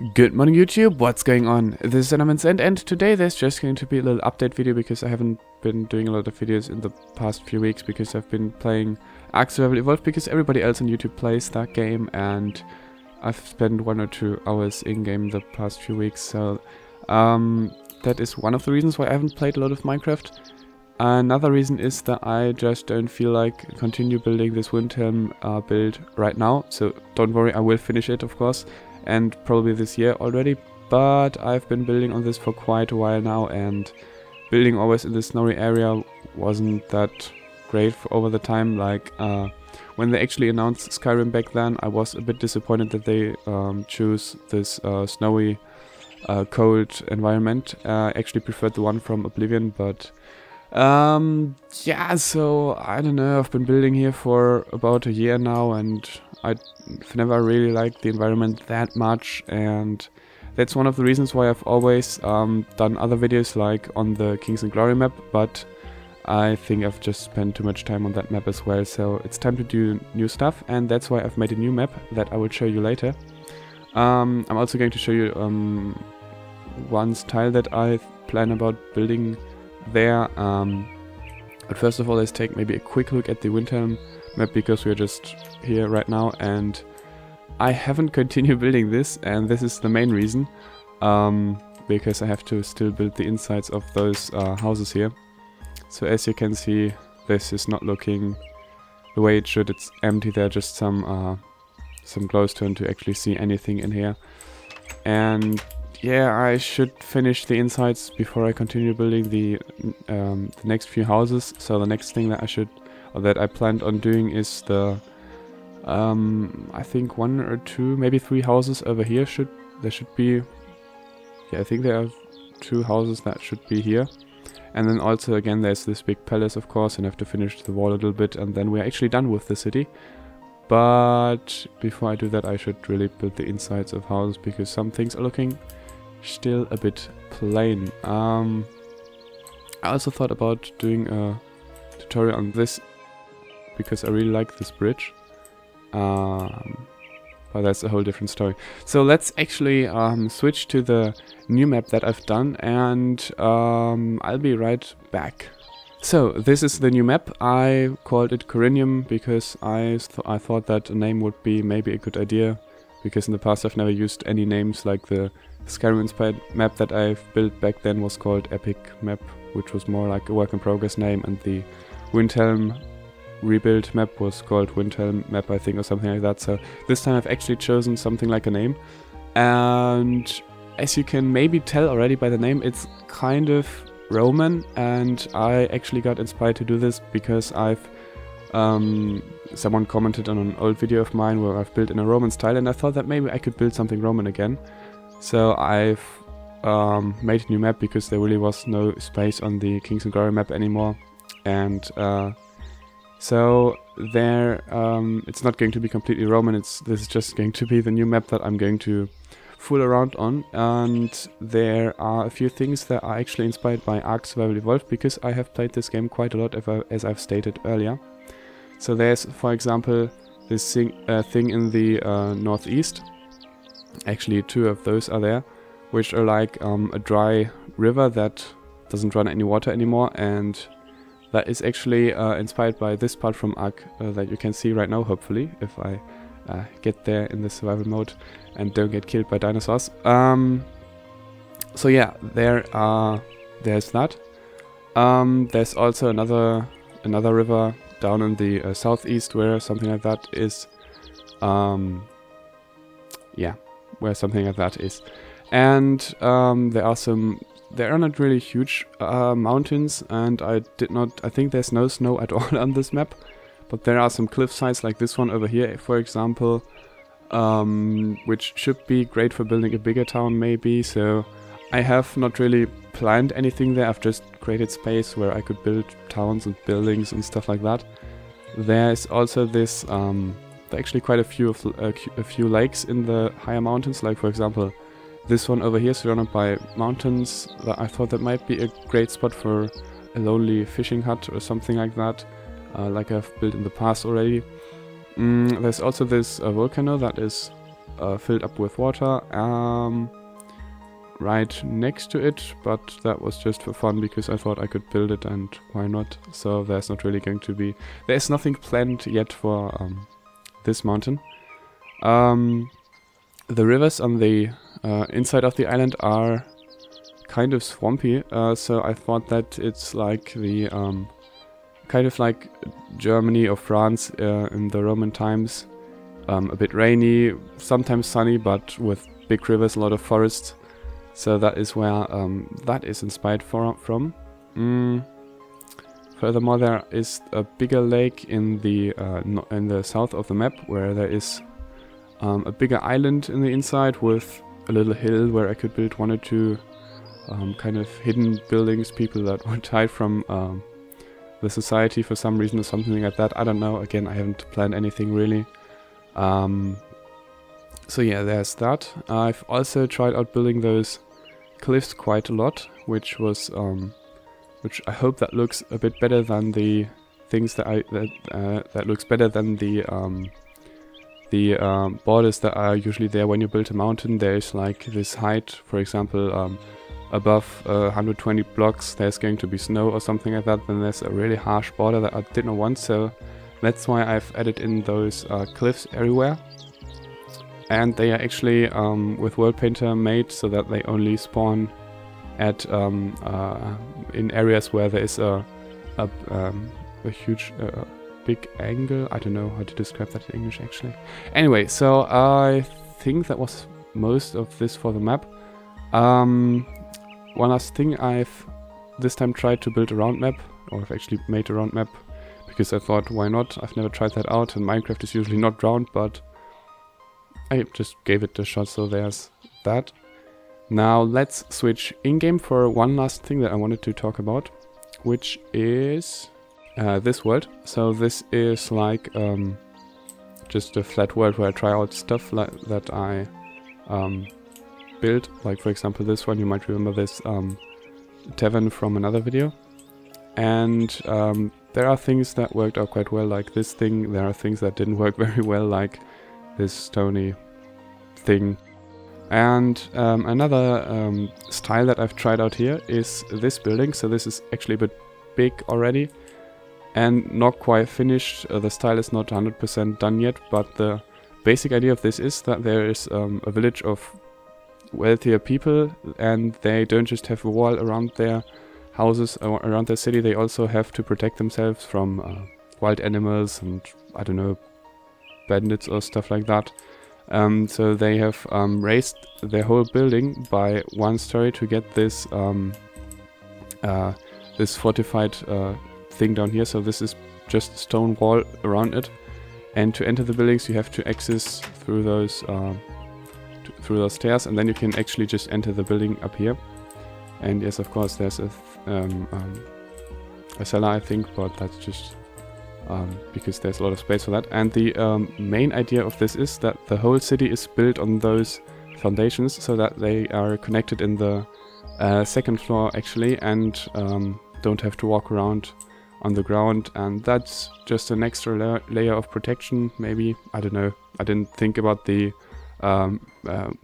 Good morning YouTube, what's going on? This is Cinnamons and today there's just going to be a little update video because I haven't been doing a lot of videos in the past few weeks because I've been playing Ark Survival Evolved because everybody else on YouTube plays that game and I've spent 1 or 2 hours in-game the past few weeks, so that is one of the reasons why I haven't played a lot of Minecraft. Another reason is that I just don't feel like continue building this Windhelm build right now, so don't worry, I will finish it of course. And probably this year already, but I've been building on this for quite a while now, and building always in the snowy area wasn't that great over the time. Like when they actually announced Skyrim back then, I was a bit disappointed that they choose this snowy, cold environment. I actually preferred the one from Oblivion, but yeah, so I don't know, I've been building here for about a year now and I've never really liked the environment that much, and that's one of the reasons why I've always done other videos like on the Kings and Glory map, but I think I've just spent too much time on that map as well, so it's time to do new stuff, and that's why I've made a new map that I will show you later. I'm also going to show you one style that I plan about building there, but first of all let's take maybe a quick look at the Windhelm map because we're just here right now and I haven't continued building this, and this is the main reason, because I have to still build the insides of those houses here. So as you can see, this is not looking the way it should. It's empty. There are just some glowstone to actually see anything in here, and yeah, I should finish the insides before I continue building the next few houses. So the next thing that I planned on doing is the I think 1 or 2, maybe 3 houses over here. There should be, yeah, I think there are 2 houses that should be here, and then also again there's this big palace of course, and I have to finish the wall a little bit, and then we're actually done with the city. But before I do that, I should really build the insides of houses because some things are looking still a bit plain. I also thought about doing a tutorial on this because I really like this bridge, but that's a whole different story. So let's actually switch to the new map that I've done, and I'll be right back. So this is the new map. I called it Corinium because I thought that a name would be maybe a good idea, because in the past I've never used any names. Like the Skyrim inspired map that I've built back then was called Epic Map, which was more like a work in progress name, and the Windhelm rebuild map was called Windhelm map, I think, or something like that. So this time I've actually chosen something like a name, and as you can maybe tell already by the name, it's kind of Roman, and I actually got inspired to do this because I've someone commented on an old video of mine where I've built in a Roman style, and I thought that maybe I could build something Roman again. So I've made a new map because there really was no space on the Kings and Glory map anymore, and so there it's not going to be completely Roman. This is just going to be the new map that I'm going to fool around on, and there are a few things that are actually inspired by Ark Survival Evolved because I have played this game quite a lot, as I've stated earlier. So there's, for example, this thing in the northeast. Actually 2 of those are there, which are like a dry river that doesn't run any water anymore, and that is actually inspired by this part from Ark that you can see right now, hopefully, if I get there in the survival mode and don't get killed by dinosaurs. So yeah, there's that. There's also another river down in the southeast where something like that is. Yeah, where something like that is. And there are not really huge mountains, and I think there's no snow at all on this map, but there are some cliff sides like this one over here, for example, which should be great for building a bigger town maybe. So I have not really planned anything there. I've just created space where I could build towns and buildings and stuff like that. There's also this actually quite a few lakes in the higher mountains, like for example this one over here surrounded by mountains. I thought that might be a great spot for a lonely fishing hut or something like that, like I've built in the past already. There's also this volcano that is filled up with water right next to it, but that was just for fun because I thought I could build it and why not. So there's not really going to be... There's nothing planned yet for this mountain. The rivers on the inside of the island are kind of swampy, so I thought that it's like the kind of like Germany or France in the Roman times. A bit rainy, sometimes sunny, but with big rivers, a lot of forests. So that is where that is inspired from. Furthermore, there is a bigger lake in the south of the map, where there is a bigger island in the inside with a little hill where I could build 1 or 2 kind of hidden buildings, people that would hide from the society for some reason or something like that. I don't know. Again, I haven't planned anything really. So yeah, there's that. I've also tried out building those cliffs quite a lot, which was which I hope that looks a bit better than the things that looks better than the borders that are usually there when you build a mountain. There's like this height, for example, above 120 blocks there's going to be snow or something like that. Then there's a really harsh border that I did not want, so that's why I've added in those cliffs everywhere. And they are actually with World Painter made so that they only spawn at in areas where there is a huge big angle. I don't know how to describe that in English actually. Anyway, so I think that was most of this for the map. One last thing, I've this time tried to build a round map, or I've actually made a round map because I thought, why not? I've never tried that out, and Minecraft is usually not round, but I just gave it a shot, so there's that. Now let's switch in-game for one last thing that I wanted to talk about, which is this world. So this is like just a flat world where I try out stuff that I built. Like for example this one, you might remember this tavern from another video. And there are things that worked out quite well, like this thing. There are things that didn't work very well, like this stony thing. And another style that I've tried out here is this building. So this is actually a bit big already and not quite finished. The style is not 100% done yet, but the basic idea of this is that there is a village of wealthier people, and they don't just have a wall around their houses, around their city. They also have to protect themselves from wild animals and, I don't know, bandits or stuff like that. So they have raised their whole building by 1 story to get this this fortified thing down here. So this is just a stone wall around it, and to enter the buildings you have to access through those stairs, and then you can actually just enter the building up here. And yes, of course there's a cellar, I think, but that's just because there's a lot of space for that. And the main idea of this is that the whole city is built on those foundations, so that they are connected in the 2nd floor actually, and don't have to walk around on the ground. And that's just an extra layer of protection, maybe. I don't know. I didn't think about the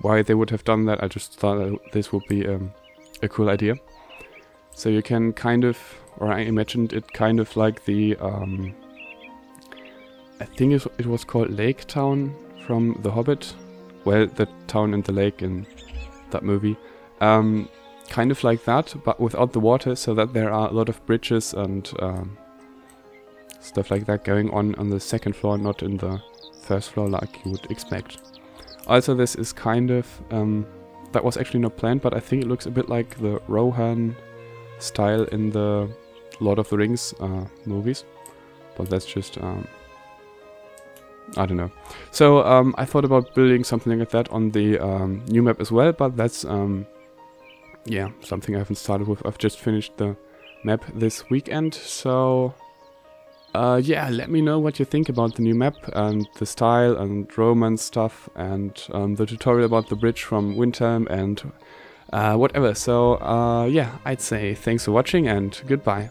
why they would have done that. I just thought that this would be a cool idea. So you can kind of, or I imagined it kind of like the I think it was called Lake Town from The Hobbit. Well, the town and the lake in that movie. Kind of like that, but without the water, so that there are a lot of bridges and stuff like that going on the 2nd floor, not in the 1st floor like you would expect. Also, this is kind of, that was actually not planned, but I think it looks a bit like the Rohan style in the Lord of the Rings movies. But that's just, I don't know. So I thought about building something like that on the new map as well, but that's, yeah, something I haven't started with. I've just finished the map this weekend, so yeah, let me know what you think about the new map and the style and Roman stuff and the tutorial about the bridge from Windhelm and whatever. So yeah, I'd say thanks for watching and goodbye.